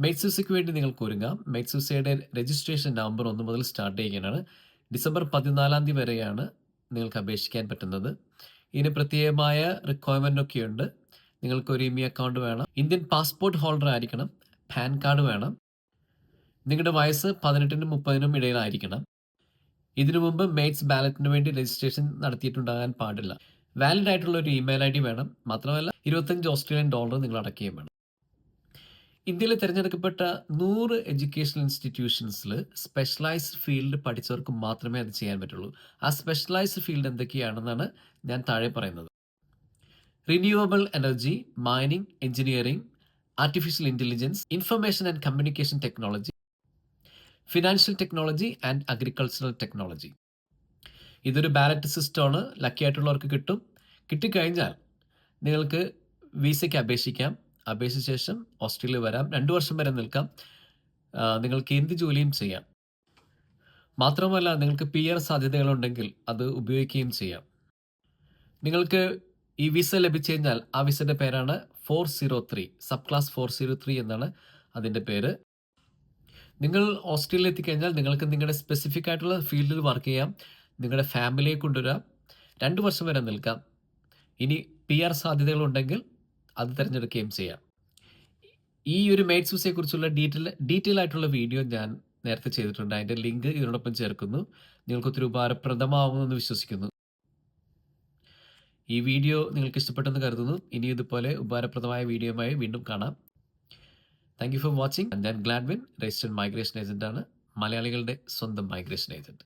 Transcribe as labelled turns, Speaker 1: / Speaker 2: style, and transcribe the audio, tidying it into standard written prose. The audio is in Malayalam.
Speaker 1: മെയ്റ്റ്സൂസയ്ക്ക് വേണ്ടി നിങ്ങൾക്ക് ഒരുങ്ങാം. മെയ്റ്റ്സൂസയുടെ രജിസ്ട്രേഷൻ നവംബർ 1 മുതൽ സ്റ്റാർട്ട് ചെയ്യുകയാണ്. ഡിസംബർ 14 വരെയാണ് നിങ്ങൾക്ക് അപേക്ഷിക്കാൻ പറ്റുന്നത്. ഇതിന് പ്രത്യേകമായ റിക്വയർമെൻ്റ് ഒക്കെയുണ്ട്. നിങ്ങൾക്ക് ഒരു ഇമി അക്കൗണ്ട് വേണം, ഇന്ത്യൻ പാസ്പോർട്ട് ഹോൾഡർ ആയിരിക്കണം, പാൻ കാർഡ് വേണം, നിങ്ങളുടെ വയസ്സ് 18-നും 30-നും ഇടയിലായിരിക്കണം. ഇതിനു മുമ്പ് മെയ്റ്റ്സ് ബാലറ്റിന് വേണ്ടി രജിസ്ട്രേഷൻ നടത്തിയിട്ടുണ്ടാകാൻ പാടില്ല. വാലിഡ് ആയിട്ടുള്ള ഒരു ഇമെയിൽ ഐ ഡി വേണം. മാത്രമല്ല $25 നിങ്ങൾ അടയ്ക്കുകയും വേണം. ഇന്ത്യയിൽ തിരഞ്ഞെടുക്കപ്പെട്ട 100 എഡ്യൂക്കേഷണൽ ഇൻസ്റ്റിറ്റ്യൂഷൻസിൽ സ്പെഷ്യലൈസ്ഡ് ഫീൽഡ് പഠിച്ചവർക്ക് മാത്രമേ അത് ചെയ്യാൻ പറ്റുള്ളൂ. ആ സ്പെഷ്യലൈസ്ഡ് ഫീൽഡ് എന്തൊക്കെയാണെന്നാണ് ഞാൻ താഴെ പറയുന്നത്. Renewable energy, mining, engineering, artificial intelligence, information and communication technology, financial technology and agricultural technology. ഇതൊരു ബാലറ്റ് സിസ്റ്റമാണ്. ലക്കി ആയിട്ടുള്ളവർക്ക് കിട്ടും. കിട്ടിക്കഴിഞ്ഞാൽ നിങ്ങൾക്ക് വിസയ്ക്ക് അപേക്ഷിക്കാം. അപേക്ഷിച്ച ശേഷം ഓസ്ട്രേലിയ വരാം. 2 വർഷം വരെ നിൽക്കാം. നിങ്ങൾക്ക് എന്ത് ജോലിയും ചെയ്യാം. മാത്രമല്ല നിങ്ങൾക്ക് PR സാധ്യതകളുണ്ടെങ്കിൽ അത് ഉപയോഗിക്കുകയും ചെയ്യാം. നിങ്ങൾക്ക് ഈ വിസ ലഭിച്ചു കഴിഞ്ഞാൽ ആ വിസയുടെ പേരാണ് 403, സബ് ക്ലാസ് 403 എന്നാണ് അതിൻ്റെ പേര്. നിങ്ങൾ ഓസ്ട്രേലിയയിൽ എത്തിക്കഴിഞ്ഞാൽ നിങ്ങൾക്ക് നിങ്ങളുടെ സ്പെസിഫിക് ആയിട്ടുള്ള ഫീൽഡിൽ വർക്ക് ചെയ്യാം. നിങ്ങളുടെ ഫാമിലിയെ കൊണ്ടുവരാം. 2 വർഷം വരെ നിൽക്കാം. ഇനി PR സാധ്യതകളുണ്ടെങ്കിൽ അത് തിരഞ്ഞെടുക്കുകയും ചെയ്യാം. ഈ ഒരു മെയ്റ്റ്സൂസയെ കുറിച്ചുള്ള ഡീറ്റെയിൽ ആയിട്ടുള്ള വീഡിയോ ഞാൻ നേരത്തെ ചെയ്തിട്ടുണ്ട്. അതിൻ്റെ ലിങ്ക് ഇതിനോടൊപ്പം ചേർക്കുന്നു. നിങ്ങൾക്ക് ഒത്തിരി ഉപകാരപ്രദമാവുമെന്ന് വിശ്വസിക്കുന്നു. ഈ വീഡിയോ നിങ്ങൾക്ക് ഇഷ്ടപ്പെട്ടെന്ന് കരുതുന്നു. ഇനി ഇതുപോലെ ഉപകാരപ്രദമായ വീഡിയോയുമായി വീണ്ടും കാണാം. Thank you for watching. ഞാൻ ഗ്ലാഡ്വിൻ, രജിസ്റ്റേർഡ് മൈഗ്രേഷൻ ഏജന്റാണ്, മലയാളികളുടെ സ്വന്തം മൈഗ്രേഷൻ ഏജന്റ്.